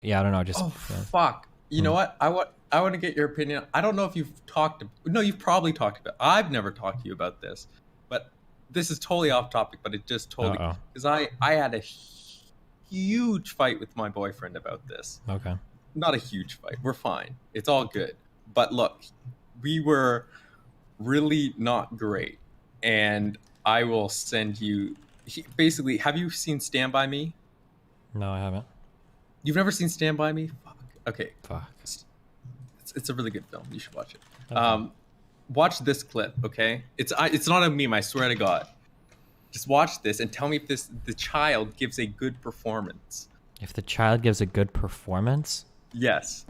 Yeah, I don't know. Just Oh fuck! You know what? I want to get your opinion. I don't know if you've talked. No, you've probably talked about. I've never talked to you about this, but this is totally off topic. But it just totally uh because I had a huge fight with my boyfriend about this. oh. Okay. Not a huge fight. We're fine. It's all good. But look, we were really not great, and I will send you. Basically, have you seen Stand by Me? No, I haven't. You've never seen Stand by Me? Fuck. Okay, Fuck. it's a really good film. You should watch it. Okay. Watch this clip, okay? It's not a meme. I swear to God. Just watch this and tell me if the child gives a good performance. If the child gives a good performance. Yes,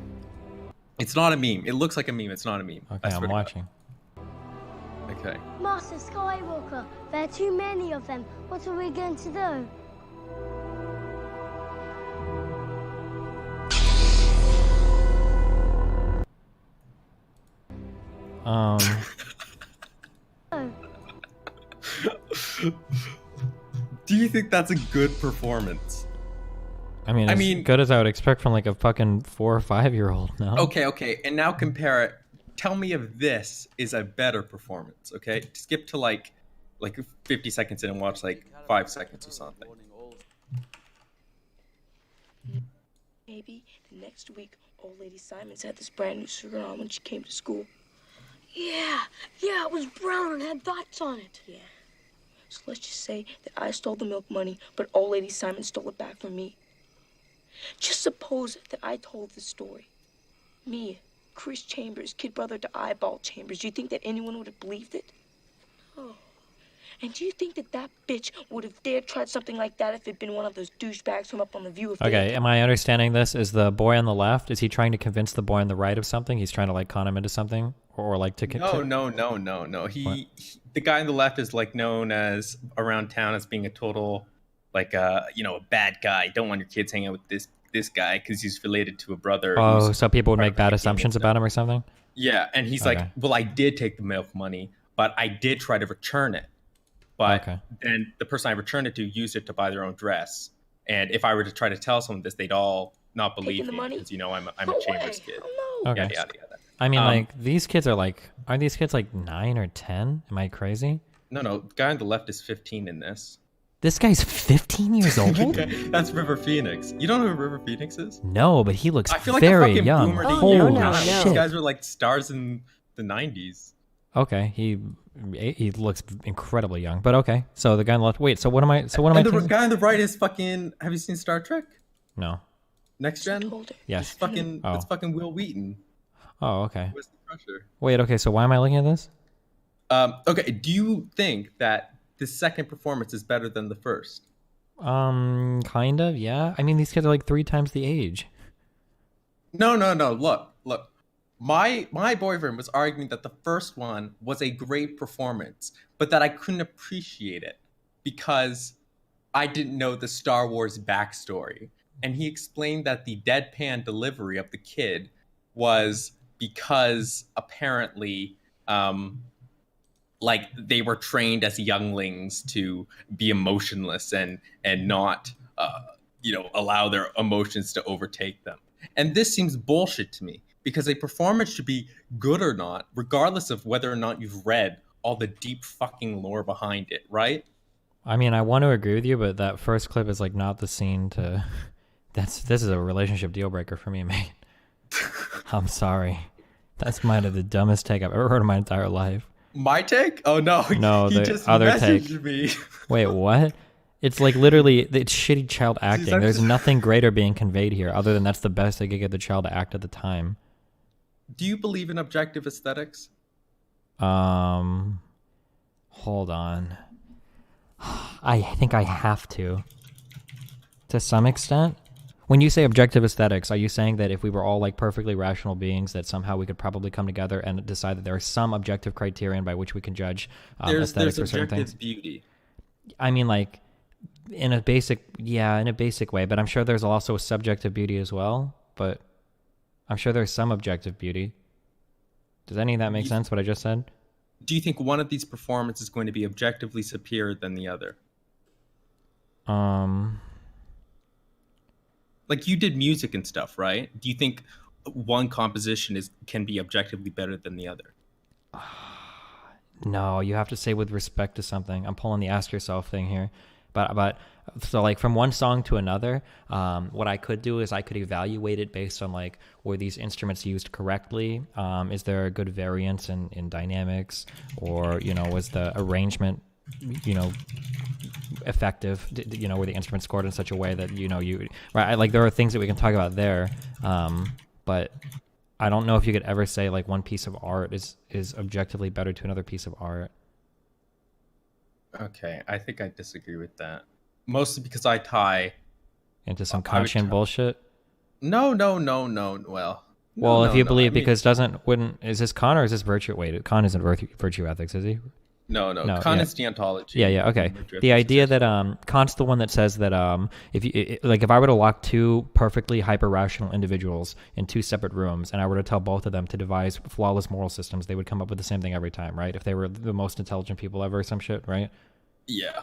it's not a meme. It looks like a meme. It's not a meme. Okay, I'm watching. Okay. Master Skywalker, there are too many of them. What are we going to do? Um. Oh. Do you think that's a good performance? I mean, as good as I would expect from like a fucking 4 or 5-year-old. No. Okay. And now compare it. Tell me if this is a better performance. Okay. Skip to like 50 seconds in and watch like 5 seconds or something. Maybe the next week, old lady Simons had this brand new sugar on when she came to school. Yeah, it was brown and had dots on it. Yeah. So let's just say that I stole the milk money, but old lady Simon stole it back from me. Just suppose that I told the story. Me, Chris Chambers, kid brother to Eyeball Chambers. Do you think that anyone would have believed it? Oh. And do you think that that bitch would have dared tried something like that if it'd been one of those douchebags from up on the View? Okay, am I understanding this? Is the boy on the left, is he trying to convince the boy on the right of something? He's trying to like con him into something? Or like to... No. The guy on the left is like known as around town as being a total like a bad guy. Don't want your kids hanging out with this guy because he's related to a brother. Oh, so people would make bad assumptions about him or something? Yeah, and he's like, well, I did take the milk money, but I did try to return it. But then the person I returned it to used it to buy their own dress. And if I were to try to tell someone this, they'd all not believe me because I'm a Chambers kid. Okay. Yada. I mean, like these kids are these kids like 9 or 10? Am I crazy? No. The guy on the left is 15 in this. This guy's 15 years old? That's River Phoenix. You don't know who River Phoenix is? No, but he looks I feel like very a fucking young. boomer to Holy you. shit. These guys were like stars in the 90s. Okay, he looks incredibly young, but okay. So the guy on the left. Wait, so what am I? The guy on the right is fucking. Have you seen Star Trek? No. Next Gen? Yes. It's fucking Will Wheaton. Oh, okay. Where's the Crusher? Wait, okay. So why am I looking at this? Okay. Do you think that the second performance is better than the first? Kind of. Yeah. I mean, these kids are like 3 times the age. No. Look. My boyfriend was arguing that the first one was a great performance, but that I couldn't appreciate it because I didn't know the Star Wars backstory. And he explained that the deadpan delivery of the kid was because apparently, like they were trained as younglings to be emotionless and not, allow their emotions to overtake them. And this seems bullshit to me. Because a performance should be good or not, regardless of whether or not you've read all the deep fucking lore behind it, right? I mean, I want to agree with you, but that first clip is like not the scene to... This is a relationship deal breaker for me, mate. I'm sorry. That's the dumbest take I've ever heard in my entire life. My take? Oh no. No, he the just other messaged take. Me. Wait, what? It's like literally, it's shitty child acting. There's nothing greater being conveyed here other than that's the best they could get the child to act at the time. Do you believe in objective aesthetics? Hold on. I think I have to some extent. When you say objective aesthetics, are you saying that if we were all like perfectly rational beings that somehow we could probably come together and decide that there are some objective criterion by which we can judge aesthetics for certain things? There's objective beauty. I mean, like, in a basic way, but I'm sure there's also a subjective beauty as well, but I'm sure there's some objective beauty. Does any of that make sense, what I just said? Do you think one of these performances is going to be objectively superior than the other? Like you did music and stuff, right? Do you think one composition can be objectively better than the other? No, you have to say with respect to something. I'm pulling the ask yourself thing here, but so like from one song to another, what I could do is I could evaluate it based on like were these instruments used correctly? Is there a good variance in dynamics, or was the arrangement effective? Were the instruments scored in such a way that you right? Like there are things that we can talk about there, but I don't know if you could ever say like one piece of art is objectively better to another piece of art. Okay, I think I disagree with that. Mostly because I tie. Into some I would Kantian bullshit. No, no, no, no. Well, no, Well, if no, you no. believe, because is this Kant or is this virtue? Wait, Kant isn't virtue ethics, is he? No, no. No, Kant yeah. is deontology. Yeah, okay. Virtue The ethics idea is- that Kant's the one that says that if I were to lock two perfectly hyper rational individuals in two separate rooms and I were to tell both of them to devise flawless moral systems, they would come up with the same thing every time, right? If they were the most intelligent people ever, or some shit, right? Yeah.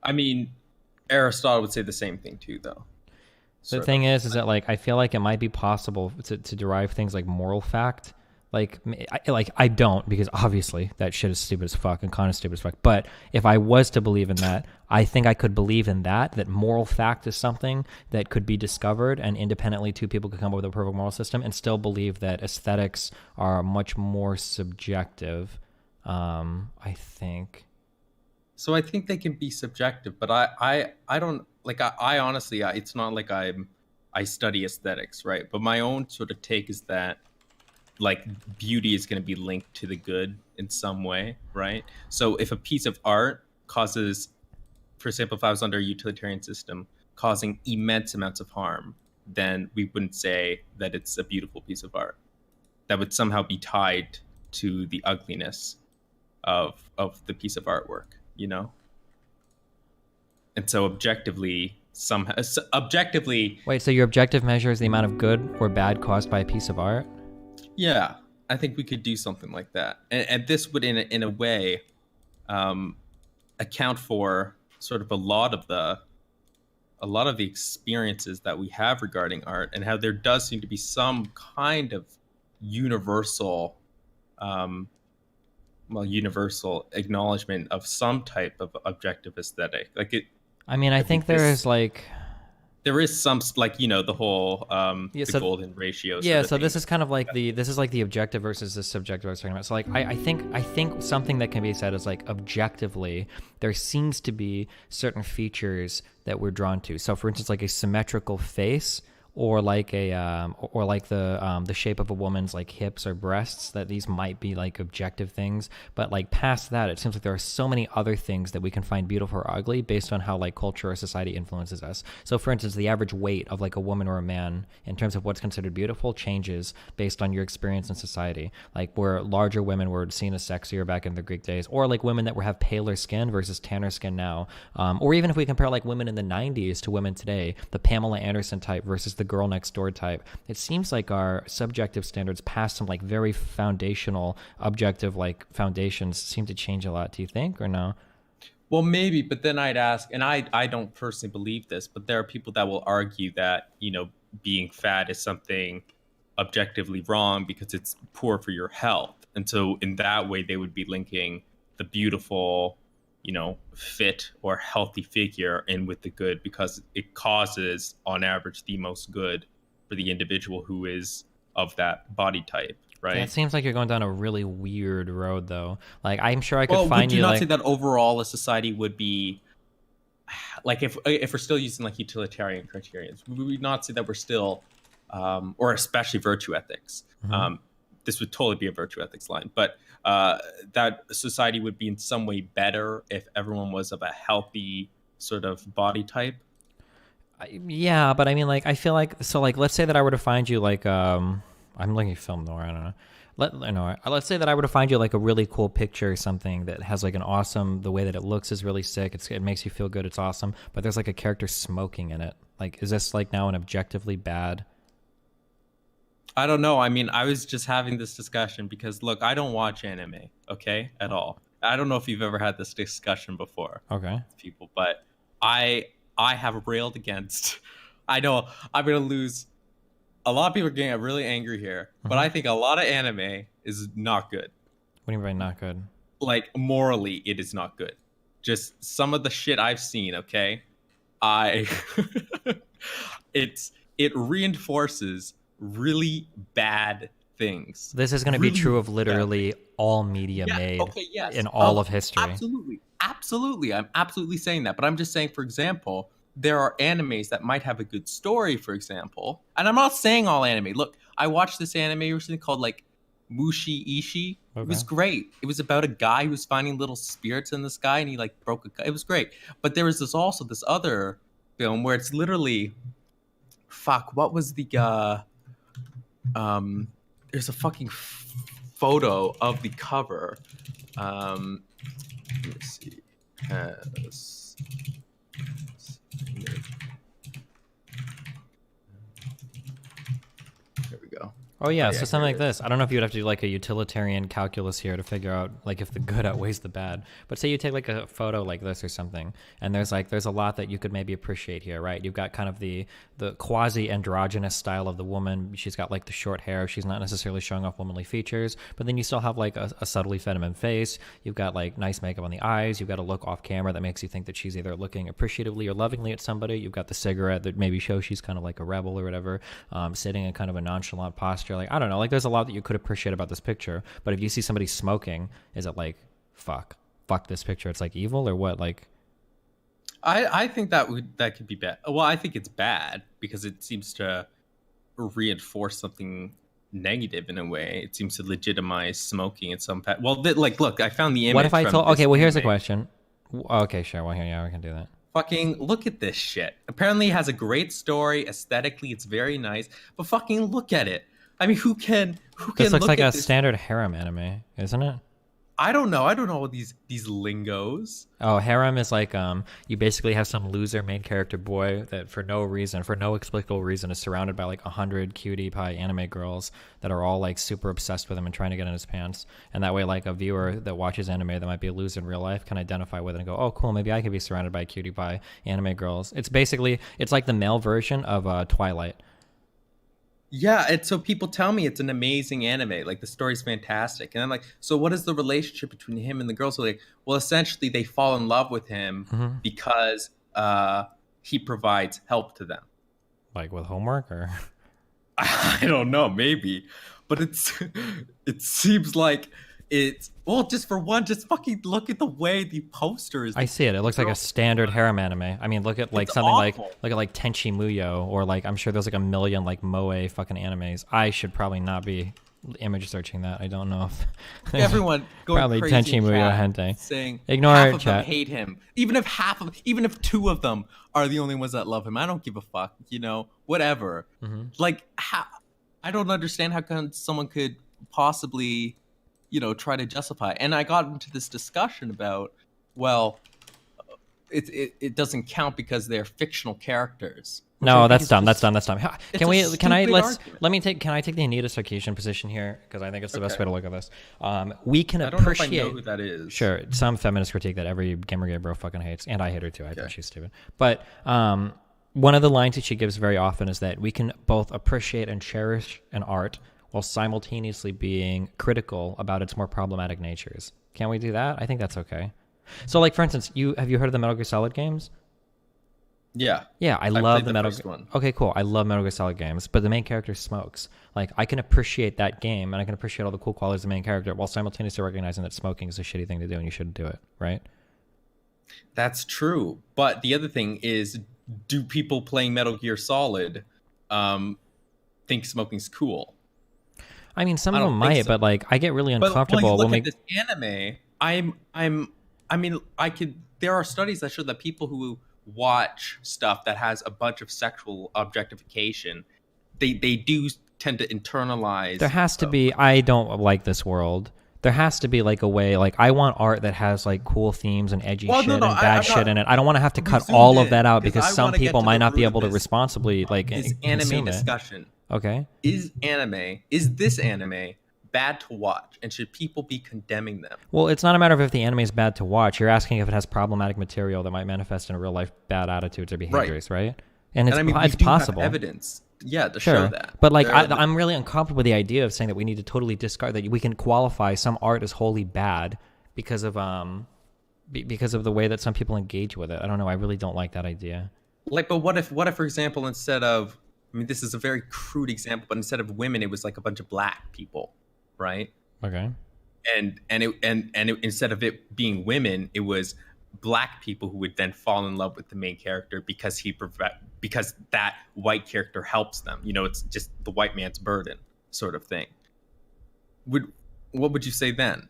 I mean, Aristotle would say the same thing too, though. The thing is that like I feel like it might be possible to derive things like moral fact. I don't, because obviously that shit is stupid as fuck and Kant is stupid as fuck. But if I was to believe in that, I think I could believe in that moral fact is something that could be discovered, and independently two people could come up with a perfect moral system, and still believe that aesthetics are much more subjective. I think. So I think they can be subjective, but I don't like. I honestly, it's not like I study aesthetics, right? But my own sort of take is that like beauty is going to be linked to the good in some way, right? So if a piece of art causes, for example, if I was under a utilitarian system causing immense amounts of harm, then we wouldn't say that it's a beautiful piece of art. That would somehow be tied to the ugliness of the piece of artwork, And so objectively, Wait, so your objective measure is the amount of good or bad caused by a piece of art? yeah, I think we could do something like that, and this would, in a way, account for sort of a lot of the experiences that we have regarding art, and how there does seem to be some kind of universal, universal acknowledgement of some type of objective aesthetic. Like it. I mean, I think there is like. There is some the whole so, golden ratio. Yeah, so this is kind of like the objective versus the subjective I was talking about. So like I think something that can be said is like objectively there seems to be certain features that we're drawn to. So for instance, like a symmetrical face, or like the shape of a woman's like hips or breasts, that these might be like objective things. But like past that, it seems like there are so many other things that we can find beautiful or ugly based on how like culture or society influences us. So for instance, the average weight of like a woman or a man in terms of what's considered beautiful changes based on your experience in society. Like where larger women were seen as sexier back in the Greek days, or like women that have paler skin versus tanner skin now. Or even if we compare like women in the 90s to women today, the Pamela Anderson type versus the girl next door type, it seems like our subjective standards past some like very foundational objective like foundations seem to change a lot. Do you think, or no? Well, maybe, but then I'd ask, and I don't personally believe this, but there are people that will argue that being fat is something objectively wrong because it's poor for your health, and so in that way they would be linking the beautiful fit or healthy figure in with the good, because it causes on average the most good for the individual who is of that body type, right? Yeah, it seems like you're going down a really weird road though. Like I'm sure I could find you would you not like say that overall a society would be like, if we're still using like utilitarian criteria, would we not say that we're still or especially virtue ethics, this would totally be a virtue ethics line, but that society would be in some way better if everyone was of a healthy sort of body type? Yeah, but I mean, like, I feel like, so, like, let's say that I were to find you, like, I'm looking at film noir, I don't know. Let's say that I were to find you, like, a really cool picture or something that has, like, the way that it looks is really sick, it makes you feel good, it's awesome, but there's, like, a character smoking in it. Like, is this, like, now an objectively bad? I don't know. I mean, I was just having this discussion because, look, I don't watch anime, okay, at all. I don't know if you've ever had this discussion before. Okay. With people, but I have railed against I know I'm gonna lose. A lot of people are getting really angry here, but I think a lot of anime is not good. What do you mean by not good? Like morally, it is not good. Just some of the shit I've seen. Okay, I it reinforces really bad things. This is going to be Really true of bad literally things. all media Yeah. made Okay. Yes. in all of history. Absolutely. Absolutely. I'm absolutely saying that. But I'm just saying, for example, there are animes that might have a good story, for example. And I'm not saying all anime. Look, I watched this anime recently called like Mushi Ishi. It was Okay. great. It was about a guy who was finding little spirits in the sky and he like broke it was great. But there was this other film where it's literally fuck, what was the there's a fucking photo of the cover. Let me see. Has there we go. Oh yeah, so here something like it is. this. I don't know if you'd have to do like a utilitarian calculus here to figure out like if the good outweighs the bad. But say you take like a photo like this or something, and there's a lot that you could maybe appreciate here, right? You've got kind of the quasi androgynous style of the woman. She's got like the short hair. She's not necessarily showing off womanly features, but then you still have like a subtly feminine face. You've got like nice makeup on the eyes. You've got a look off camera that makes you think that she's either looking appreciatively or lovingly at somebody. You've got the cigarette that maybe shows she's kind of like a rebel or whatever, sitting in kind of a nonchalant posture. Like, I don't know, like there's a lot that you could appreciate about this picture, but if you see somebody smoking, is it like fuck this picture, it's like evil or what? Like, I think that could be bad. Well, I think it's bad because it seems to reinforce something negative in a way. It seems to legitimize smoking in some well, like look, I found the image. what if I from told this okay, well here's the anime. question. Okay, sure, well here, yeah, we can do that. Fucking look at this shit. Apparently it has a great story. Aesthetically, it's very nice. But fucking look at it. I mean, who can This looks look like at a this? standard harem anime, isn't it? I don't know these lingos. Oh, harem is like you basically have some loser main character boy that for no explicable reason is surrounded by like 100 cutie pie anime girls that are all like super obsessed with him and trying to get in his pants. And that way like a viewer that watches anime that might be a loser in real life can identify with it and go, oh cool, maybe I could be surrounded by cutie pie anime girls. It's like the male version of Twilight. Yeah, so people tell me it's an amazing anime. Like the story's fantastic, and I'm like, so what is the relationship between him and the girls? So like, well, essentially they fall in love with him because he provides help to them. Like with homework or I don't know, maybe, but it seems like it's just for one, just fucking look at the way the poster is. I see it. It looks like a standard harem anime. I mean, look at like It's something awful. like Tenchi Muyo, or like I'm sure there's like a million like moe fucking animes. I should probably not be image searching that. I don't know if Everyone going probably crazy Tenchi in Muyo chat hentai. saying Ignore half it, of them chat. hate him. Even if two of them are the only ones that love him, I don't give a fuck. Whatever. Like, I don't understand how someone could possibly, try to justify. And I got into this discussion about, well, it doesn't count because they're fictional characters. Which I No, think that's is dumb. just- That's dumb. That's dumb. it's Can a we? Can I? stupid Let's. argument. Let me take. Can I take the Anita Sarkeesian position here? Because I think it's the best Okay. way to look at this. We can I don't know if I appreciate. know who that is. Sure, some feminist critique that every Gamergate bro fucking hates, and I hate her too. I think she's stupid. But one of the lines that she gives very often is that we can both appreciate and cherish an art while simultaneously being critical about its more problematic natures. Can we do that? I think that's okay. So, like for instance, have you heard of the Metal Gear Solid games? Yeah. Yeah, I played love the the Metal first Gear. one. Okay, cool. I love Metal Gear Solid games, but the main character smokes. Like, I can appreciate that game, and I can appreciate all the cool qualities of the main character, while simultaneously recognizing that smoking is a shitty thing to do, and you shouldn't do it, right? That's true. But the other thing is, do people playing Metal Gear Solid think smoking's cool? I mean, some I of don't them think might, so. but like, I get really But uncomfortable when you when look we. at this anime, there are studies that show that people who watch stuff that has a bunch of sexual objectification, they do tend to internalize. There has to be. I don't like this world. There has to be like a way. Like, I want art that has like cool themes and edgy Well, shit no, and I'm bad not- shit in it. I don't want to have to we cut zoomed all of in, that out because because I some wanna get people to might the not be root of able to this- responsibly like This consume anime it. discussion. Okay. Is this anime bad to watch, and should people be condemning them? Well, it's not a matter of if the anime is bad to watch. You're asking if it has problematic material that might manifest in real life bad attitudes or behaviors, right? and And I mean, we it's do possible. have evidence, yeah, to Sure, show that. but like There- I'm really uncomfortable with the idea of saying that we need to totally discard that we can qualify some art as wholly bad because of because of the way that some people engage with it. I don't know. I really don't like that idea. like, but what if, for example, instead of, I mean, this is a very crude example, but instead of women, it was like a bunch of black people, right? Okay. And instead of it being women, it was black people who would then fall in love with the main character because because that white character helps them. You know, it's just the white man's burden sort of thing. What would you say then?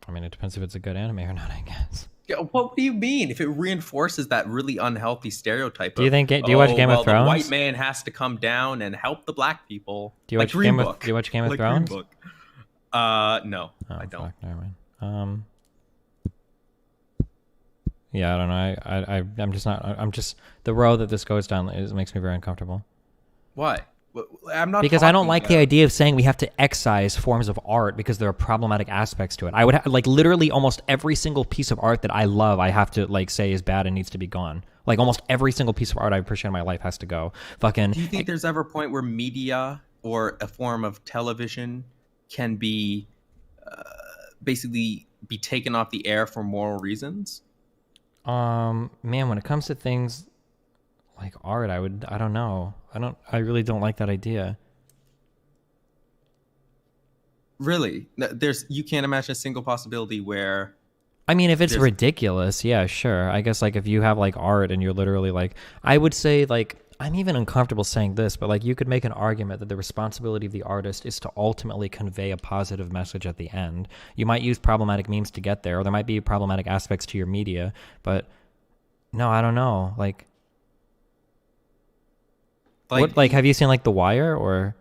I mean, it depends if it's a good anime or not, I guess. Yeah, what do you mean if it reinforces that really unhealthy stereotype? Do you think? Do you watch Game of Thrones? The white man has to come down and help the black people. Do you like watch Green Game Book. Do you watch Game of Like Thrones? Green Book. No, Oh, I don't. fuck, never mind. Yeah, I don't know. I'm just not. I'm just the road that this goes down makes me very uncomfortable. Why? I'm not Because I don't talking like the idea of saying we have to excise forms of art because there are problematic aspects to it. I would like literally almost every single piece of art that I love, I have to like say is bad and needs to be gone. Like almost every single piece of art I appreciate in my life has to go. Fucking. Do you think there's ever a point where media or a form of television can be basically be taken off the air for moral reasons? Man, when it comes to things like art, I don't know. I really don't like that idea. Really? You can't imagine a single possibility where, I mean, if it's ridiculous, yeah, sure. I guess like if you have like art and you're literally like, I would say like, I'm even uncomfortable saying this, but like you could make an argument that the responsibility of the artist is to ultimately convey a positive message at the end. You might use problematic memes to get there, or there might be problematic aspects to your media, but no, I don't know. Like what, like, have you seen like The Wire or?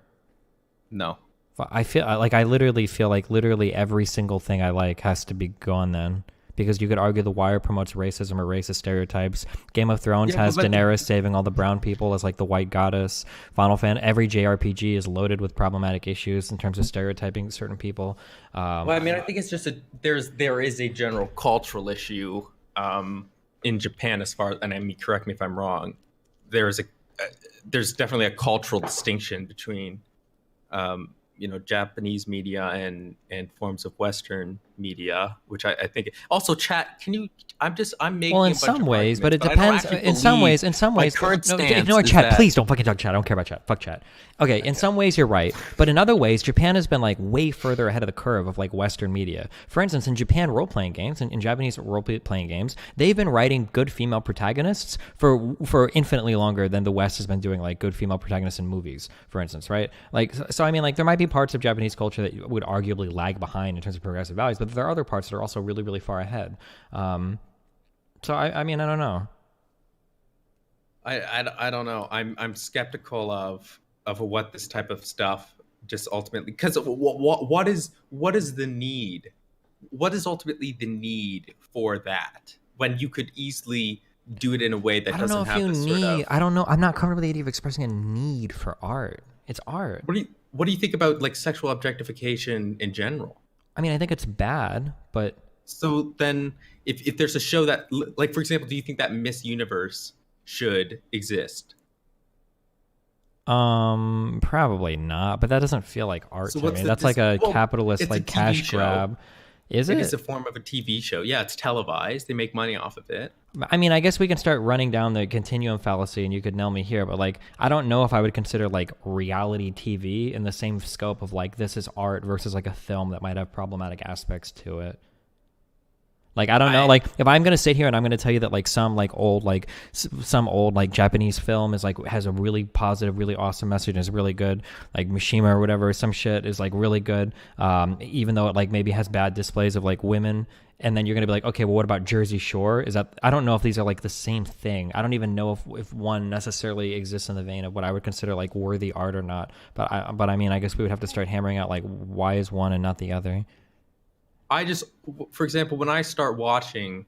No. I feel like I literally feel like literally every single thing I like has to be gone then. Because you could argue The Wire promotes racism or racist stereotypes. Game of Thrones has Daenerys saving all the brown people as like the white goddess. Final Fantasy, every JRPG is loaded with problematic issues in terms of stereotyping certain people. Well, I mean, I think it's just there is a general cultural issue in Japan as far, and I mean, correct me if I'm wrong. There's definitely a cultural distinction between Japanese media and forms of Western media, which I think also chat. Can you? I'm making. Well, in a bunch some of ways, but it arguments, depends. I don't In some ways, current no, stance ignore is chat. that- Please don't fucking talk chat. I don't care about chat. Fuck chat. Okay, in some ways you're right, but in other ways, Japan has been like way further ahead of the curve of like Western media. For instance, in Japan role-playing games, in Japanese role-playing games, they've been writing good female protagonists for infinitely longer than the West has been doing like good female protagonists in movies, for instance, right? Like, so I mean, like there might be parts of Japanese culture that would arguably lag behind in terms of progressive values, but there are other parts that are also really, really far ahead. So I mean, I don't know. I don't know. I'm skeptical of what this type of stuff just ultimately, because what is the need? What is ultimately the need for that when you could easily do it in a way that I don't know doesn't if have you this need. sort of. I don't know. I'm not comfortable with the idea of expressing a need for art. It's art. What do you think about like sexual objectification in general? I mean, I think it's bad, but So then, if there's a show that, like, for example, do you think that Miss Universe should exist? probably not. But that doesn't feel like art So to what's me. the That's like a well, capitalist, it's a like TV cash show. grab. Is It it? is a form of a TV show. Yeah, it's televised. They make money off of it. I mean, I guess we can start running down the continuum fallacy, and you could nail me here. But like, I don't know if I would consider like reality TV in the same scope of like this is art versus like a film that might have problematic aspects to it. Like, I don't know, like, if I'm going to sit here and I'm going to tell you that, like, some old Japanese film is, like, has a really positive, really awesome message and is really good, like, Mishima or whatever, some shit is, like, really good, even though it, like, maybe has bad displays of, like, women, and then you're going to be like, okay, well, what about Jersey Shore? I don't know if these are, like, the same thing. I don't even know if one necessarily exists in the vein of what I would consider, like, worthy art or not, but I mean, I guess we would have to start hammering out, like, why is one and not the other? For example, when I start watching,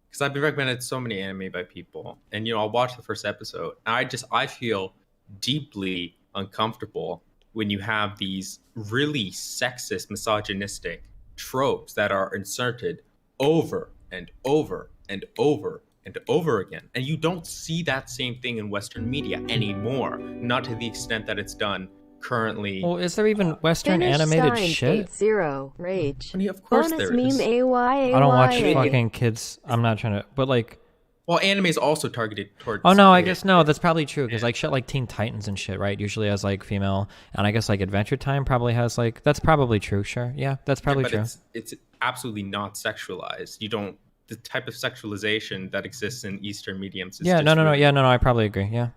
because I've been recommended so many anime by people, and I'll watch the first episode, and I feel deeply uncomfortable when you have these really sexist, misogynistic tropes that are inserted over and over and over and over again. And you don't see that same thing in Western media anymore, not to the extent that it's done currently. Well, is there even Western animated shit? 80 rage. I mean, of course Bonus there is. meme AY. I don't watch fucking kids. I'm not trying to, but like, Well, anime is also targeted towards. oh no, I guess no, that's probably true because like shit like Teen Titans and shit, right? Usually has like female, and I guess like Adventure Time probably has like, that's probably true. Sure, yeah, that's probably but true. it's absolutely not sexualized. You don't, the type of sexualization that exists in Eastern mediums is Yeah, just no, really, yeah, no, I probably agree. Yeah,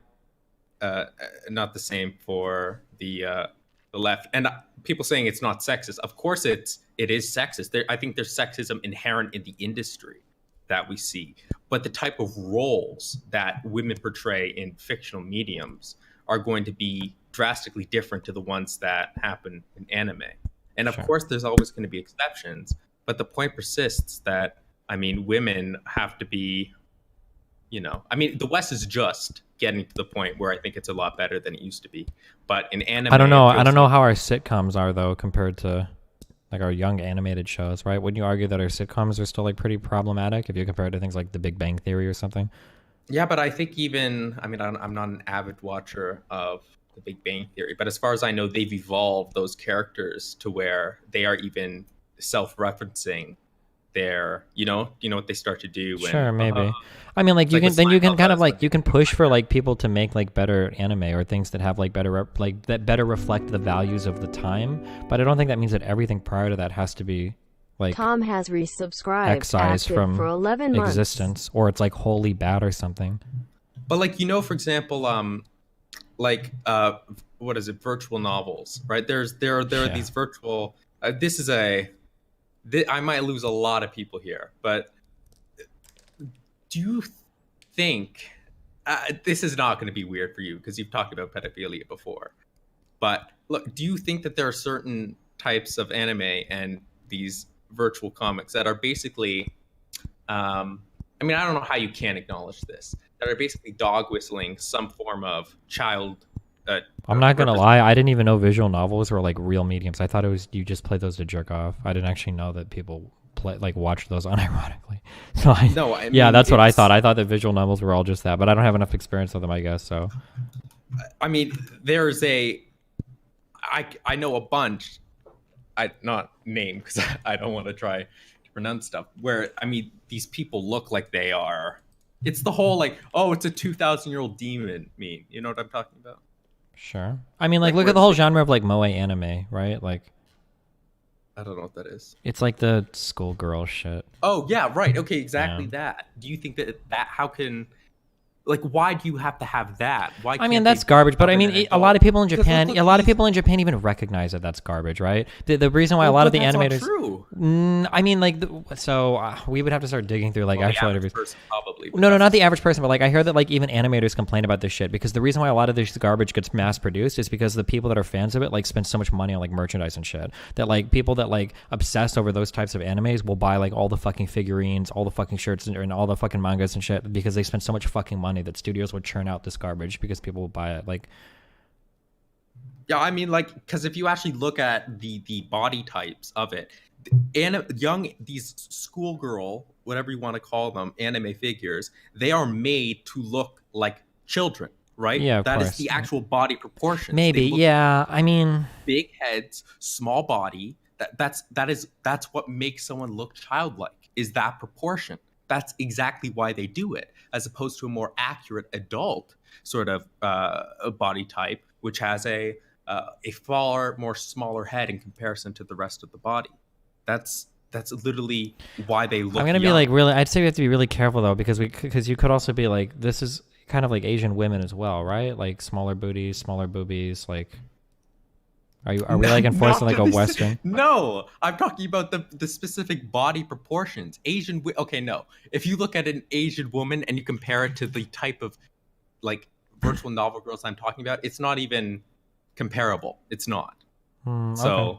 not the same for the left. And people saying it's not sexist. Of course, it is sexist. I think there's sexism inherent in the industry that we see, but the type of roles that women portray in fictional mediums are going to be drastically different to the ones that happen in anime. And of course, there's always going to be exceptions, but the point persists that, I mean, women have to be, you know, I mean, the West is just getting to the point where I think it's a lot better than it used to be. But in anime, I don't know. it feels I don't know like- how our sitcoms are though compared to like our young animated shows, right? Wouldn't you argue that our sitcoms are still like pretty problematic if you compare it to things like The Big Bang Theory or something? Yeah, but I think even, I mean, I'm not an avid watcher of The Big Bang Theory, but as far as I know, they've evolved those characters to where they are even self-referencing their, you know what they start to do when, Sure, maybe. I mean, like you like can then you can Seinfeld kind of does, like like- you can push for like people to make like better anime or things that have like better like that better reflect the values of the time. But I don't think that means that everything prior to that has to be like Tom has resubscribed. excised active from for 11 months. existence, or it's like wholly bad or something. But like, you know, for example, like what is it, virtual novels, right? There are Yeah. these virtual, I might lose a lot of people here, but do you think this is not going to be weird for you because you've talked about pedophilia before, but look, do you think that there are certain types of anime and these virtual comics that are basically, I mean, I don't know how you can acknowledge this, that are basically dog whistling some form of child. I'm not gonna lie, I didn't even know visual novels were like real mediums. I thought it was you just play those to jerk off. I didn't actually know that people play like watch those unironically. So No, I yeah, mean, that's what I it's- thought. I thought that visual novels were all just that, but I don't have enough experience with them, I guess. So I mean, there's I know a bunch, I not name because I don't want to try to pronounce stuff, where, I mean, these people look like they are, it's the whole like, oh, it's a 2,000-year-old demon meme. You know what I'm talking about? sure. I mean, like Like, look at the whole genre of like moe anime, right? Like I don't know what that is. it's like the schoolgirl shit. Oh, yeah, right. Okay, exactly Yeah. that. Do you think that how can, like, why do you have to have that? Why I mean, can't that's they garbage, but I have mean, an a lot of adult? people in Because Japan, look a at lot of these- people in Japan even recognize that that's garbage, right? The reason why a Well, lot of but the that's not animators, true. I mean, like, we would have to start digging through like Well, the actual average interviews. person probably, but No, that's not just- the average person, but like I hear that like even animators complain about this shit because the reason why a lot of this garbage gets mass produced is because the people that are fans of it like spend so much money on like merchandise and shit that like people that like obsess over those types of animes will buy like all the fucking figurines, all the fucking shirts, and all the fucking mangas and shit because they spend so much fucking money that studios would churn out this garbage because people will buy it. Like, Yeah, I mean, like, because if you actually look at the body types of it, these schoolgirl, whatever you want to call them, anime figures, they are made to look like children, right? Yeah, of that is course. the actual body proportions. They maybe, look yeah. I mean, big heads, small body. That's what makes someone look childlike. Is that proportion? That's exactly why they do it, as opposed to a more accurate adult sort of a body type, which has a far more smaller head in comparison to the rest of the body. That's literally why they look. I'm gonna be young. like really. I'd say we have to be really careful though because you could also be like this is kind of like Asian women as well, right? Like smaller booties, smaller boobies. Like, are we like enforcing like a Western? No, I'm talking about the specific body proportions. Okay, no. If you look at an Asian woman and you compare it to the type of like virtual novel girls I'm talking about, it's not even comparable. It's not. So, Okay.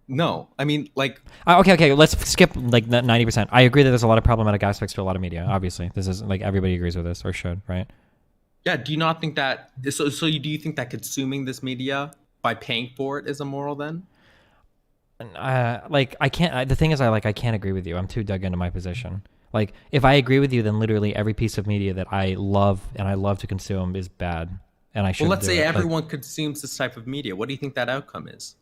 no. I mean, like, Okay. Let's skip like that 90%. I agree that there's a lot of problematic aspects to a lot of media. Obviously, this is like everybody agrees with this or should, right? yeah. Do you not think that? So do you think that consuming this media by paying for it is immoral then? Like I can't. The thing is, I can't agree with you. I'm too dug into my position. Like, if I agree with you, then literally every piece of media that I love and I love to consume is bad, and I shouldn't Well, let's do say it. everyone consumes this type of media. What do you think that outcome is?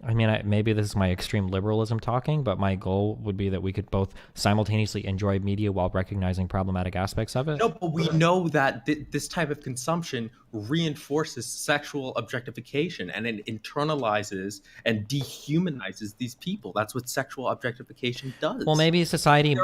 I mean, maybe this is my extreme liberalism talking, but my goal would be that we could both simultaneously enjoy media while recognizing problematic aspects of it. No, but we know that this type of consumption reinforces sexual objectification, and it internalizes and dehumanizes these people. That's what sexual objectification does. Well, maybe society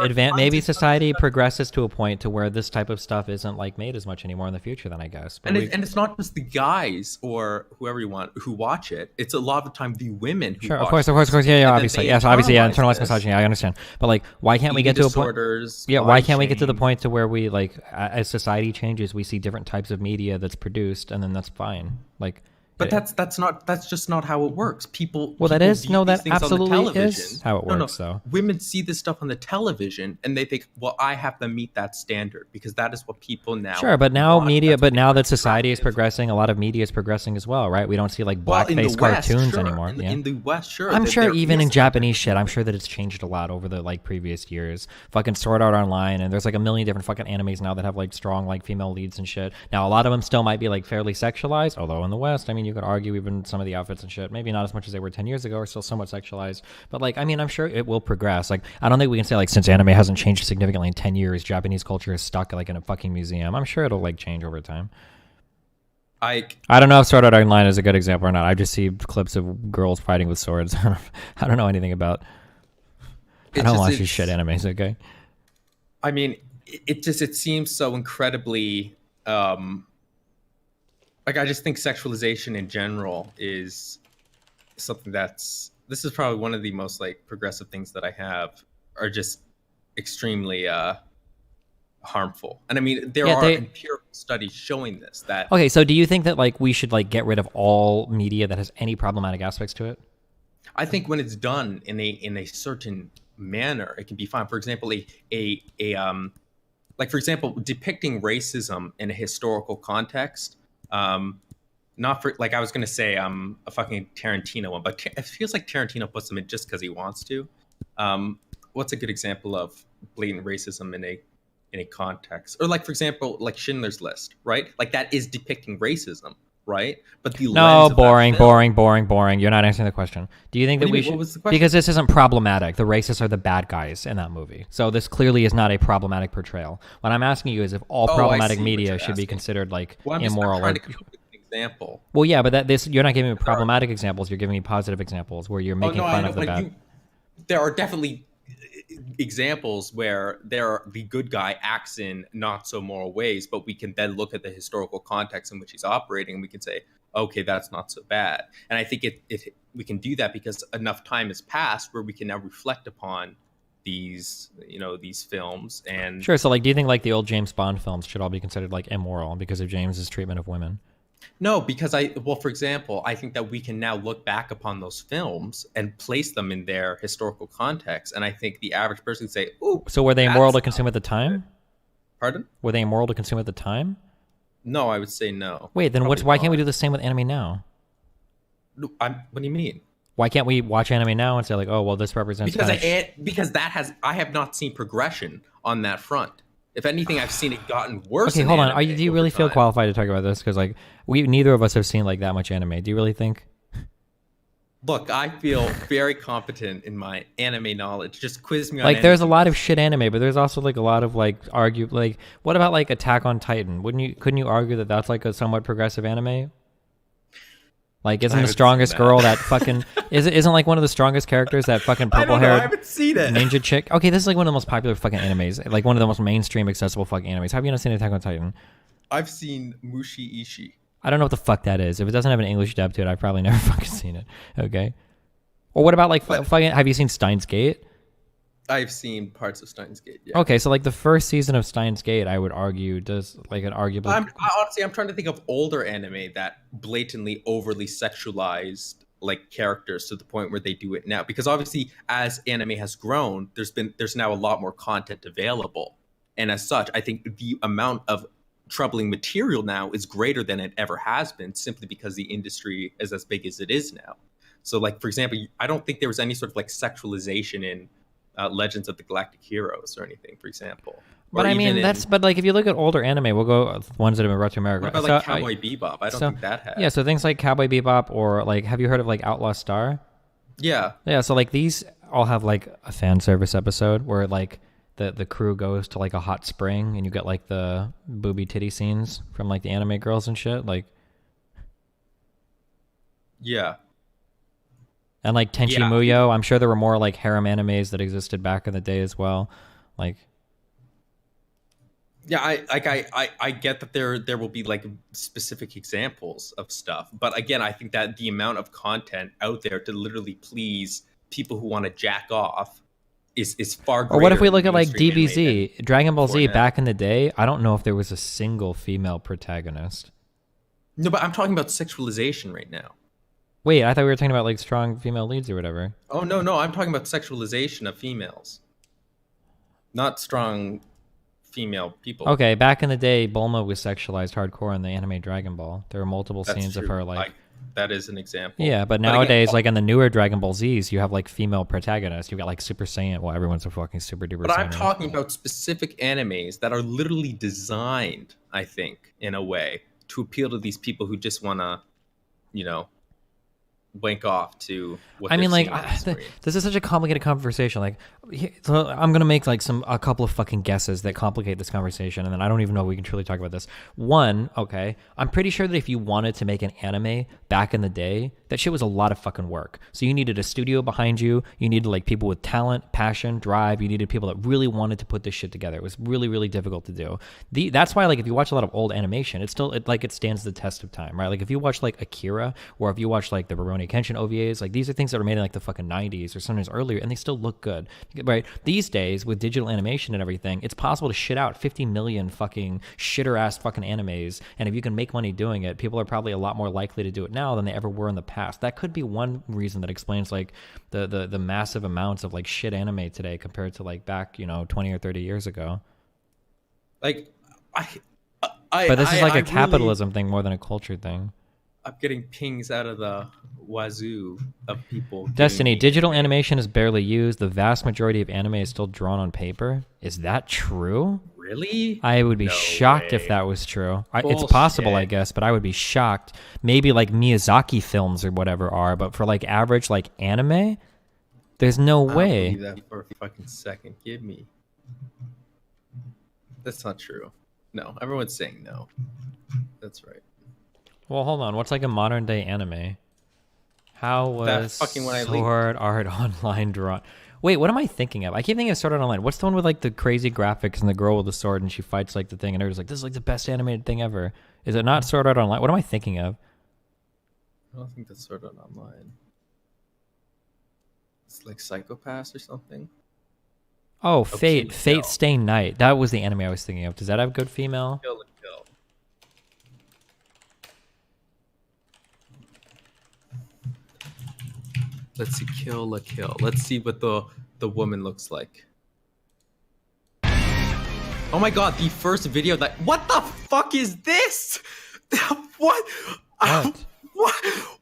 progresses to a point to where this type of stuff isn't like made as much anymore in the future. Then I guess, but and it's not just the guys or whoever you want who watch it. It's a lot of the time the women who sure, watch of course, yeah, obviously, internalize internalized this. misogyny. I understand, but like, why can't we Eating get to a point? disorders, Yeah, why body can't we get to the shame. point to where we like, as society changes, we see different types of media that's produced, and then that's fine. Like, But that's just not how it works. People. Well, that people is- view no, these that things on the absolutely television. is how it works, though. Women see this stuff on the television and they think, well, I have to meet that standard because that is what people now. sure, but now want. media, That's but what now they that society is attractive. progressing, a lot of media is progressing as well, right? We don't see like Well, in the blackface West, cartoons sure. anymore. In, Yeah. in the West, sure. I'm that sure there even is in a Japanese shit, I'm sure that it's changed a lot over the like previous years. Fucking Sword Art Online, and there's like a million different fucking animes now that have like strong like female leads and shit. Now a lot of them still might be like fairly sexualized, although in the West, I mean, you could argue even some of the outfits and shit, maybe not as much as they were 10 years ago, are still somewhat sexualized. But like, I mean, I'm sure it will progress. Like, I don't think we can say like since anime hasn't changed significantly in 10 years, Japanese culture is stuck like in a fucking museum. I'm sure it'll like change over time. I don't know if Sword Art Online is a good example or not. I just see clips of girls fighting with swords. I don't know anything about. I don't watch these shit animes. Okay. I mean, it seems so incredibly. Like, I just think sexualization in general is something this is probably one of the most like progressive things that I have are just extremely harmful. And I mean, there are empirical studies showing this. That okay, so do you think that like we should like get rid of all media that has any problematic aspects to it? I think when it's done in a certain manner, it can be fine. For example, like for example, depicting racism in a historical context. Not for like I was gonna say a fucking Tarantino one, but it feels like Tarantino puts them in just because he wants to. What's a good example of blatant racism in a context? Or like for example, like Schindler's List, right? Like that is depicting racism, right? But the lens of boring. You're not answering the question. Do you think that we should? What was the question? Because this isn't problematic. The racists are the bad guys in that movie. So this clearly is not a problematic portrayal. What I'm asking you is if all problematic media should be considered like immoral. I'm trying to come up with an example. Well, yeah, but you're not giving me problematic examples. You're giving me positive examples where you're making fun of the bad. There are definitely examples where the good guy acts in not so moral ways, but we can then look at the historical context in which he's operating and we can say, okay, that's not so bad. And I think we can do that because enough time has passed where we can now reflect upon these films. And sure. So like, do you think like the old James Bond films should all be considered like immoral because of James's treatment of women? No, because for example, I think that we can now look back upon those films and place them in their historical context. And I think the average person would say, "Ooh." So were they immoral to consume at the time? Pardon? Were they immoral to consume at the time? No, I would say no. Wait, then why can't we do the same with anime now? What do you mean? Why can't we watch anime now and say like, oh, well, this represents... Because I have not seen progression on that front. If anything, I've seen it gotten worse. Okay, hold on. Do you really feel qualified to talk about this? Because like neither of us have seen like that much anime. Do you really think? Look, I feel very competent in my anime knowledge. Just quiz me on like there's a lot of shit anime, but there's also like a lot of like what about like Attack on Titan? Couldn't you argue that that's like a somewhat progressive anime? Like, isn't the strongest girl that fucking isn't like one of the strongest characters that fucking purple-haired I haven't seen it. ninja chick? Okay, this is like one of the most popular fucking animes, like one of the most mainstream accessible fucking animes. Have you not seen Attack on Titan? I've seen Mushi Ishi. I don't know what the fuck that is. If it doesn't have an English dub to it, I've probably never fucking seen it. Okay. Or what about like fucking? Have you seen Steins Gate? I've seen parts of Steins Gate. Yeah. Okay, so like the first season of Steins Gate, I would argue does like an arguable. I'm trying to think of older anime that blatantly overly sexualized like characters to the point where they do it now. Because obviously, as anime has grown, there's now a lot more content available, and as such, I think the amount of troubling material now is greater than it ever has been, simply because the industry is as big as it is now. So, like for example, I don't think there was any sort of like sexualization in Legends of the Galactic Heroes or anything, for example. But Or I mean, even but like if you look at older anime, we'll go ones that have been brought to America. what about like Cowboy Bebop? I don't think that had. Yeah, so things like Cowboy Bebop, or like, have you heard of like Outlaw Star? Yeah. Yeah, so like these all have like a fan service episode where like the crew goes to like a hot spring and you get like the booby titty scenes from like the anime girls and shit. Like, Yeah. and like Tenchi Yeah. Muyo, I'm sure there were more like harem animes that existed back in the day as well. Like, Yeah, I get that there will be like specific examples of stuff, but again, I think that the amount of content out there to literally please people who want to jack off is far greater. or what if we in look at like mainstream anime DBZ, Dragon Ball Z beforehand. back in the day? I don't know if there was a single female protagonist. No, but I'm talking about sexualization right now. Wait, I thought we were talking about like strong female leads or whatever. Oh no, I'm talking about sexualization of females, not strong female people. Okay, back in the day, Bulma was sexualized hardcore in the anime Dragon Ball. There were multiple That's scenes of true. her like. That is an example. Yeah, but again, nowadays, like in the newer Dragon Ball Zs, you have like female protagonists. You got like Super Saiyan. Well, everyone's a fucking super duper. But I'm Saiyan. talking about specific animes that are literally designed, I think, in a way to appeal to these people who just want to, you know, wank off to what I mean, they're like, seeing on the screen. this is such a complicated conversation. Like, so I'm gonna make like a couple of fucking guesses that complicate this conversation, and then I don't even know if we can truly talk about this. One, okay, I'm pretty sure that if you wanted to make an anime back in the day, that shit was a lot of fucking work. So you needed a studio behind you. You needed like people with talent, passion, drive. You needed people that really wanted to put this shit together. It was really, really difficult to do. That's why, like, if you watch a lot of old animation, it stands the test of time, right? Like, if you watch like Akira, or if you watch like the Rurouni Kenshin OVAs, like these are things that were made in like the fucking 90s or sometimes earlier, and they still look good, right? These days with digital animation and everything, it's possible to shit out 50 million fucking shitter ass fucking animes, and if you can make money doing it, people are probably a lot more likely to do it now than they ever were in the past. That could be one reason that explains like the massive amounts of like shit anime today compared to like back 20 or 30 years ago. Like, But this is like a a capitalism thing more than a culture thing. I'm getting pings out of the wazoo of people. Destiny, giving me- digital animation is barely used. The vast majority of anime is still drawn on paper. Is that true? Really? I would be No shocked way. if that was true. It's possible, I Bullshit. guess, but I would be shocked. Maybe like Miyazaki films or whatever are, but for like average like anime, there's no I don't way. believe that for a fucking second. Give me. That's not true. No, everyone's saying no. That's right. Well, hold on. What's like a modern day anime? How was fucking one I linked. Sword Art Online drawn? Wait, what am I thinking of? I keep thinking of Sword Art Online. What's the one with like the crazy graphics and the girl with the sword and she fights like the thing and everybody's like, this is like the best animated thing ever. Is it not Sword Art Online? What am I thinking of? I don't think that's Sword Art Online. It's like Psychopaths or something. Oh, Kill Fate la Stay Night. That was the anime I was thinking of. Does that have good female? Kill la Kill. Let's see, Kill la Kill. Let's see what the woman looks like. Oh my god, the first video that. What the fuck is this? What? What?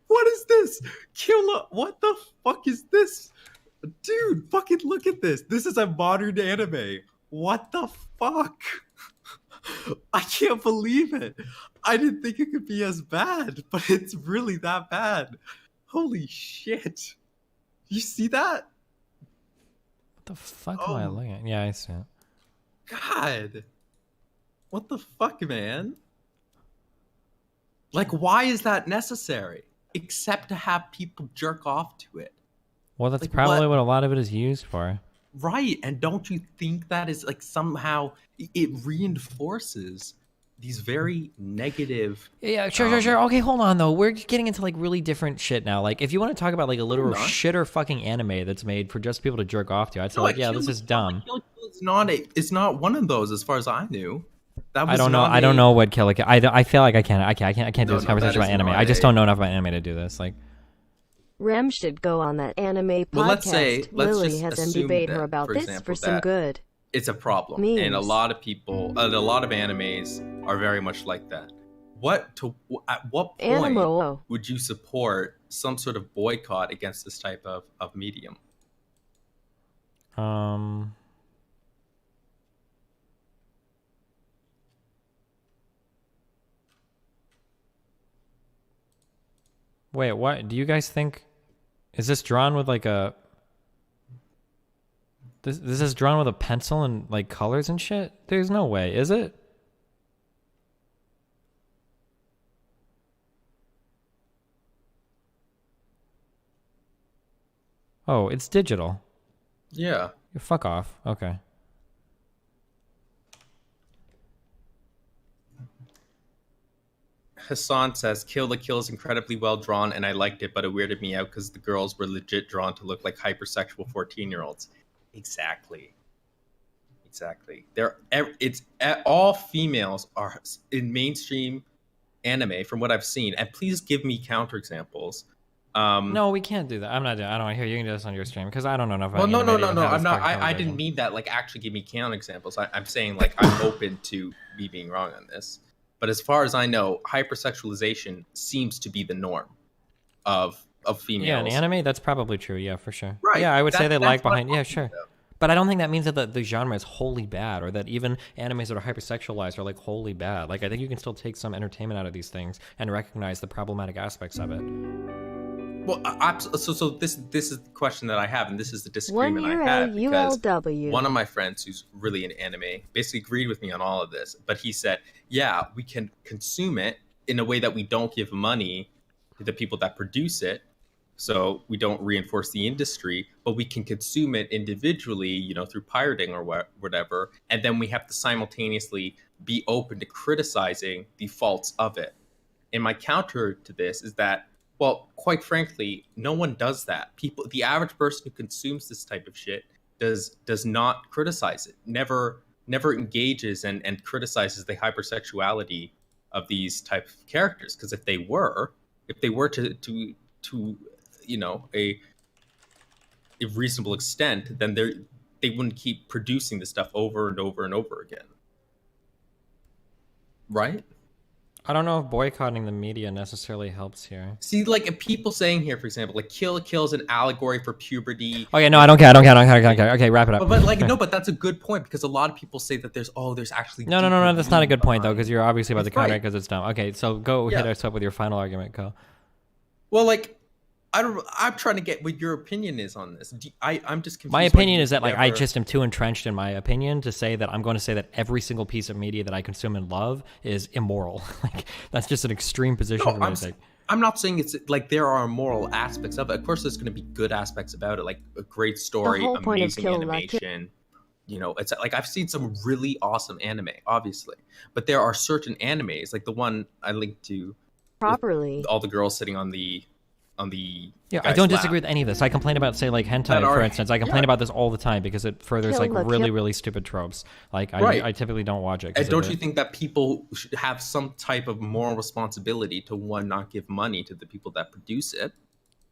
What is this? Kill. What the fuck is this? Dude, fucking look at this. This is a modern anime. What the fuck? I can't believe it. I didn't think it could be as bad, but it's really that bad. Holy shit. You see that? What the fuck am I Oh. looking at? Yeah, I see it. God. What the fuck, man? Like, why is that necessary? Except to have people jerk off to it. Well, that's Like, probably what a lot of it is used for. Right, and don't you think that is like somehow it reinforces these very negative. Yeah, sure. Okay, hold on though. We're getting into like really different shit now. Like, if you want to talk about like a literal not. shitter fucking anime that's made for just people to jerk off to, I'd say No, like, yeah, Kill this la is Kill, dumb. Kill la Kill is not it's not one of those as far as I knew. That was I don't know. not I don't a- know what Kill la Kill. I feel like I can't do No, this no, that conversation is about anime. not I just a- don't know enough about anime to do this. Like, Rem should go on that anime podcast. Well, let's Lily just has them assume debate that, her about for this example, for some that- good. It's a problem, and a Memes. lot of people, a lot of animes are very much like that. At what point Animo. would you support some sort of boycott against this type of medium? Um. Wait, what? Do you guys think... Is this drawn with like a... This is drawn with a pencil and like colors and shit? There's no way, is it? Oh, it's digital. Yeah. Fuck off. Okay. Hassan says, Kill the Kill is incredibly well drawn, and I liked it, but it weirded me out because the girls were legit drawn to look like hypersexual 14-year-olds. Exactly. All females are in mainstream anime, from what I've seen. And please give me counterexamples. No, we can't do that. I'm not doing. I don't want to hear. You can do this on your stream because I don't know enough about Well, no. anime to even have I'm this not. fucking I didn't conversation. mean that. Like, actually, give me counterexamples. I'm saying like I'm open to me being wrong on this. But as far as I know, hypersexualization seems to be the norm of females. Yeah, in anime, that's probably true. Yeah, for sure. Right. Yeah, I would say they lag that's what I'm behind. Yeah, talking sure. about. But I don't think that means that the genre is wholly bad, or that even animes that are hypersexualized are like wholly bad. Like, I think you can still take some entertainment out of these things and recognize the problematic aspects of it. Well, so this is the question that I have, and this is the 1 disagreement I euro have, because ULW. one of my friends who's really into anime basically agreed with me on all of this, but he said, yeah, we can consume it in a way that we don't give money to the people that produce it, so we don't reinforce the industry, but we can consume it individually, you know, through pirating or whatever, and then we have to simultaneously be open to criticizing the faults of it. And my counter to this is that, well, quite frankly, no one does that. The average person who consumes this type of shit does not criticize it, never engages and criticizes the hypersexuality of these type of characters. Because if they were to you know, a reasonable extent, then they wouldn't keep producing this stuff over and over and over again, right? I don't know if boycotting the media necessarily helps here. See, like, if people saying here, for example, like Kill la Kill is an allegory for puberty. Okay, no, I don't care. Okay, wrap it up. But like, no, but that's a good point, because a lot of people say that there's actually No, that's not a good point though, because you're obviously about to That's counter right. because it's dumb. Okay, so go Yeah. hit us up with your final argument, go. Well, like, I'm trying to get what your opinion is on this. I'm just confused. My why opinion you is that like I never- just am too entrenched in my opinion to say that I'm going to say that every single piece of media that I consume and love is immoral. Like, that's just an extreme position for me to take. I'm not saying it's like there are moral aspects of it. Of course, there's going to be good aspects about it, like a great story, whole point of amazing Kill la Kill- animation. You know, it's like I've seen some really awesome anime, obviously, but there are certain animes, like the one I linked to, Properly. all the girls sitting on the Yeah, I guy's don't lap. disagree with any of this. I complain about, say, like hentai, That are- for instance. I complain yeah. about this all the time because it furthers Kill like la really, Kill- really stupid tropes. Like, Right. I typically don't watch it. 'cause And of don't it. you think that people should have some type of moral responsibility to, one, not give money to the people that produce it,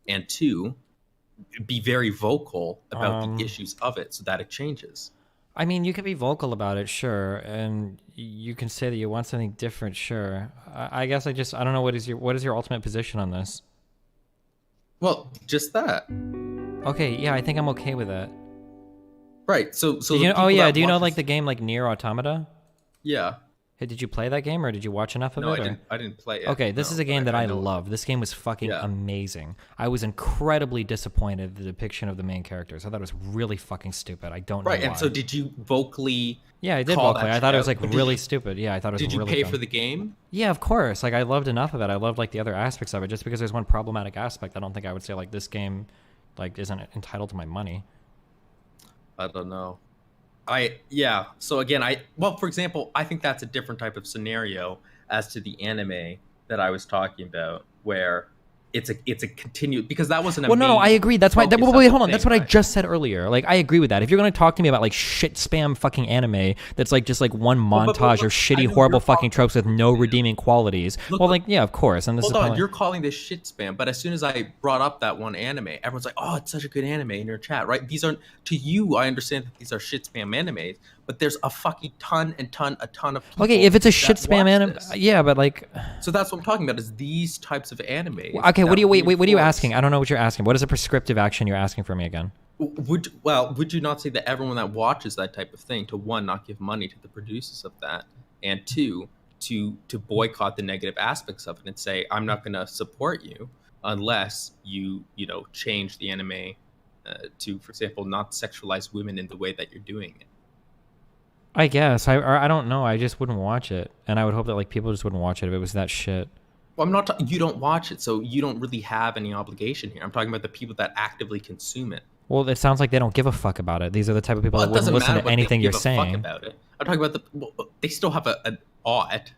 and two, be very vocal about the issues of it so that it changes? I mean, you can be vocal about it, sure, and you can say that you want something different, sure. I guess I don't know what is your ultimate position on this. Well, just that. Okay, yeah, I think I'm okay with that. Right. So Do the you know, people oh yeah, that do you know watch like this- the game like Nier Automata? Yeah. Hey, did you play that game or did you watch enough of No, it? or- I didn't play it. Okay, this no, is a game but that I know. love. This game was fucking Yeah. amazing. I was incredibly disappointed in the depiction of the main characters. I thought it was really fucking stupid. I don't know Right, why. and so did you vocally? Yeah, I did call vocally. that I thought it was shit like out? But really stupid. Yeah, I thought it was Did you really pay dumb. for the game? Yeah, of course. Like, I loved enough of it. I loved like the other aspects of it. Just because there's one problematic aspect, I don't think I would say like this game like isn't entitled to my money. I don't know. So again, well, for example, I think that's a different type of scenario as to the anime that I was talking about, where it's a continued, because that wasn't a Well, no, I main agree. That's why. focus Wait, of the hold on. thing, That's what I right? just said earlier. Like, I agree with that. If you're going to talk to me about like shit spam fucking anime that's like just like one montage but of I shitty, know horrible you're fucking talking tropes with no redeeming qualities, Look, well, like, yeah, of course. And this Hold is on, probably- you're calling this shit spam, but as soon as I brought up that one anime, everyone's like, "Oh, it's such a good anime" in your chat, right? These aren't, to you, I understand that these are shit spam animes, but there's a fucking ton of people okay, if it's a that shit spam watch anime, this. yeah, but like, So that's what I'm talking about, is these types of anime. okay, what are you asking? I don't know what you're asking. What is a prescriptive action you're asking for me again? Would you not say that everyone that watches that type of thing, to one, not give money to the producers of that, and two, to boycott the negative aspects of it and say, I'm not going to support you unless you change the anime to, for example, not sexualize women in the way that you're doing it? I guess I don't know. I just wouldn't watch it, and I would hope that like people just wouldn't watch it if it was that shit. Well, I'm not. You don't watch it, so you don't really have any obligation here. I'm talking about the people that actively consume it. Well, it sounds like they don't give a fuck about it. These are the type of people Well, that it doesn't wouldn't listen matter to what anything they you're give a fuck saying. about it. I'm talking about they still have an ought.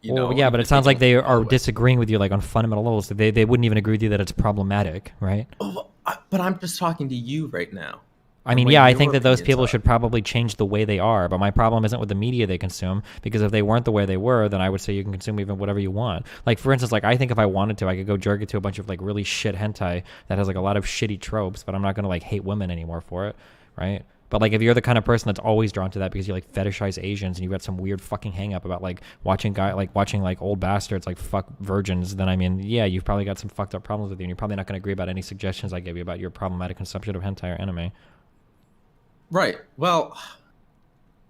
Well, yeah, but it sounds like they are it. disagreeing with you like on fundamental levels. They wouldn't even agree with you that it's problematic, right? Oh, but I'm just talking to you right now. I mean, what yeah, I your think that those opinions people are. should probably change the way they are. But my problem isn't with the media they consume, because if they weren't the way they were, then I would say you can consume even whatever you want. Like, for instance, like I think if I wanted to, I could go jerk it to a bunch of like really shit hentai that has like a lot of shitty tropes, but I'm not gonna like hate women anymore for it, right? But like if you're the kind of person that's always drawn to that because you like fetishize Asians and you've got some weird fucking hang up about like watching old bastards like fuck virgins, then I mean, yeah, you've probably got some fucked up problems with you, and you're probably not gonna agree about any suggestions I give you about your problematic consumption of hentai or anime. Right. Well,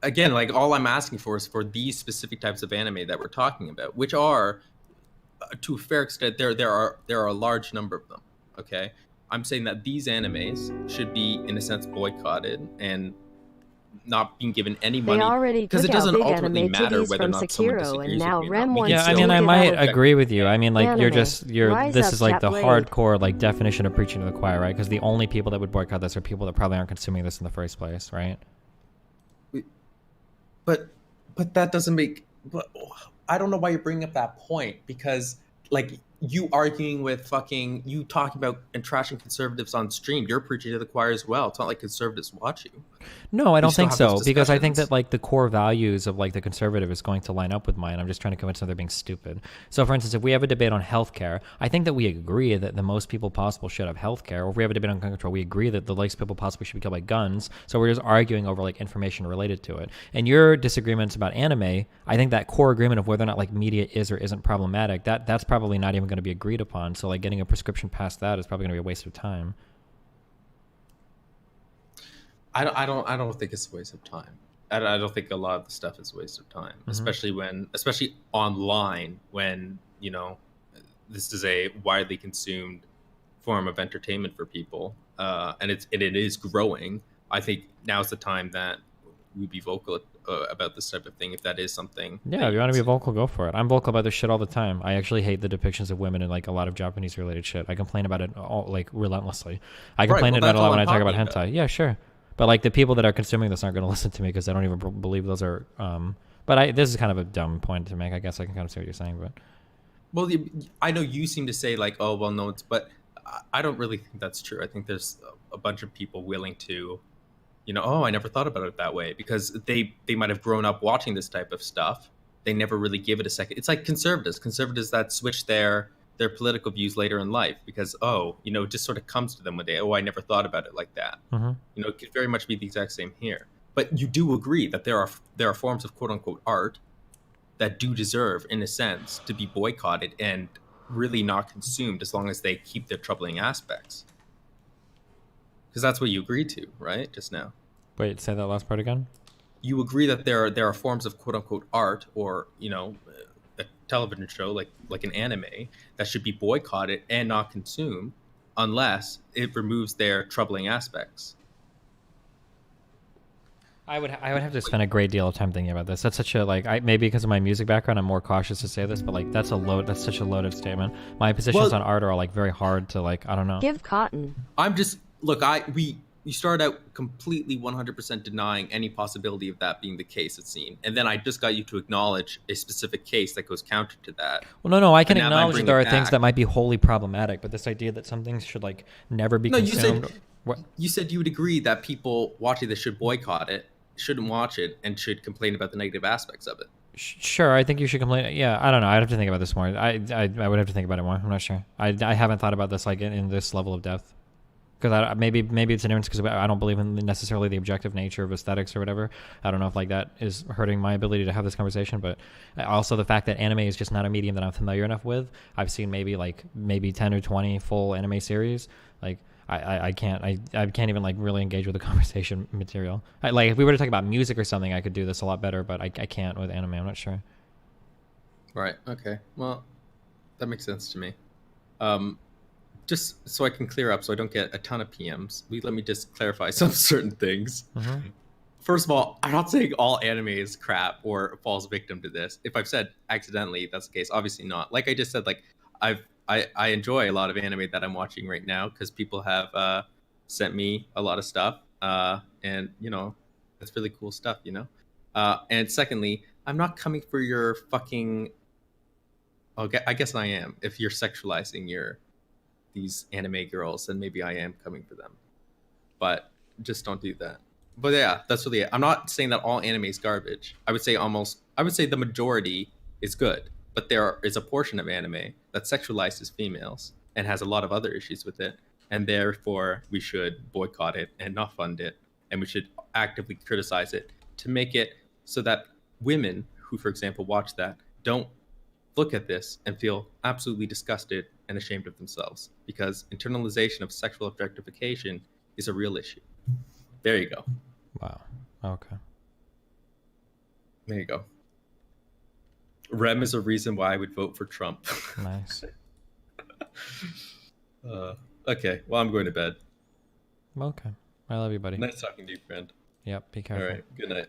again, like all I'm asking for is for these specific types of anime that we're talking about, which are, to a fair extent, there are a large number of them. Okay, I'm saying that these animes should be, in a sense, boycotted and not being given any They money, already because took it out doesn't big ultimately anime matter titties whether or from not someone Sekiro, disagrees and now with you or Rem not. We wants can Yeah, I still mean, I give might out agree with you. I mean, like anime. this Rise is up, like the Chat Blade. hardcore like definition of preaching to the choir, right? Because the only people that would boycott this are people that probably aren't consuming this in the first place, right? But that doesn't make. But I don't know why you're bringing up that point, because like you arguing with fucking you talking about and trashing conservatives on stream, you're preaching to the choir as well. It's not like conservatives watch you. No, I don't still think have those so, because I think discussions. that like the core values of like the conservative is going to line up with mine. I'm just trying to convince them they're being stupid. So, for instance, if we have a debate on healthcare, I think that we agree that the most people possible should have healthcare. Or if we have a debate on gun control, we agree that the least people possibly should be killed by guns. So we're just arguing over like information related to it. And your disagreements about anime, I think that core agreement of whether or not like media is or isn't problematic, that's probably not even going to be agreed upon. So like getting a prescription past that is probably going to be a waste of time. I don't think it's a waste of time. I don't think a lot of the stuff is a waste of time, especially online when this is a widely consumed form of entertainment for people, and it is growing. I think now's the time that we be vocal about this type of thing, if that is something. Yeah, if you want to be vocal, go for it. I'm vocal about this shit all the time. I actually hate the depictions of women in like a lot of Japanese related shit. I complain about it all like relentlessly. I complain about it a lot when I talk about hentai. Yeah, sure. But like the people that are consuming this aren't going to listen to me because I don't even believe those are. But this is kind of a dumb point to make. I guess I can kind of see what you're saying, but. Well, I know you seem to say like, oh well, no, but I don't really think that's true. I think there's a bunch of people willing to, oh, I never thought about it that way, because they might have grown up watching this type of stuff. They never really give it a second. It's like conservatives that switch their political views later in life because, it just sort of comes to them one day. Oh, I never thought about it like that. Mm-hmm. It could very much be the exact same here. But you do agree that there are forms of quote unquote art that do deserve, in a sense, to be boycotted and really not consumed as long as they keep their troubling aspects. Because that's what you agreed to, right? Just now. Wait, say that last part again. You agree that there are forms of quote unquote art, or a television show like an anime that should be boycotted and not consumed unless it removes their troubling aspects. I would have to spend a great deal of time thinking about this. That's such a maybe because of my music background, I'm more cautious to say this, but like that's such a loaded statement. My positions on art are like very hard to I don't know. Give cotton. I'm just you started out completely 100% denying any possibility of that being the case, it seemed, and then I just got you to acknowledge a specific case that goes counter to that. Well, no, I can And now acknowledge that bring there it are things back. that might be wholly problematic, but this idea that some things should like never be No, consumed. you said you would agree that people watching this should boycott it, shouldn't watch it, and should complain about the negative aspects of it. Sure, I think you should complain. Yeah, I don't know. I'd have to think about this more. I would have to think about it more. I'm not sure. I haven't thought about this like in this level of depth. Because maybe it's an difference because I don't believe in necessarily the objective nature of aesthetics or whatever. I don't know if like that is hurting my ability to have this conversation, but also the fact that anime is just not a medium that I'm familiar enough with. I've seen maybe 10 or 20 full anime series. Like I can't I can't even like really engage with the conversation material. Like if we were to talk about music or something, I could do this a lot better, but I can't with anime. I'm not sure. Right. Okay. Well, that makes sense to me. Just so I can clear up, so I don't get a ton of PMs. Let me just clarify some certain things. Mm-hmm. First of all, I'm not saying all anime is crap or falls victim to this. If I've said accidentally that's the case, obviously not. Like I just said, like I enjoy a lot of anime that I'm watching right now because people have sent me a lot of stuff, and you know, that's really cool stuff, you know. And secondly, I'm not coming for your fucking. Okay, I guess I am. If you're sexualizing these anime girls, then maybe I am coming for them. But just don't do that. But yeah, that's really it. I'm not saying that all anime is garbage. I would say the majority is good. But there is a portion of anime that sexualizes females and has a lot of other issues with it. And therefore, we should boycott it and not fund it. And we should actively criticize it to make it so that women who, for example, watch that don't look at this and feel absolutely disgusted and ashamed of themselves. Because internalization of sexual objectification is a real issue. There you go. Wow. Okay. There you go. Rem is a reason why I would vote for Trump. Nice. Okay, well, I'm going to bed. Okay. I love you, buddy. Nice talking to you, friend. Yep. Be careful. All right, good night.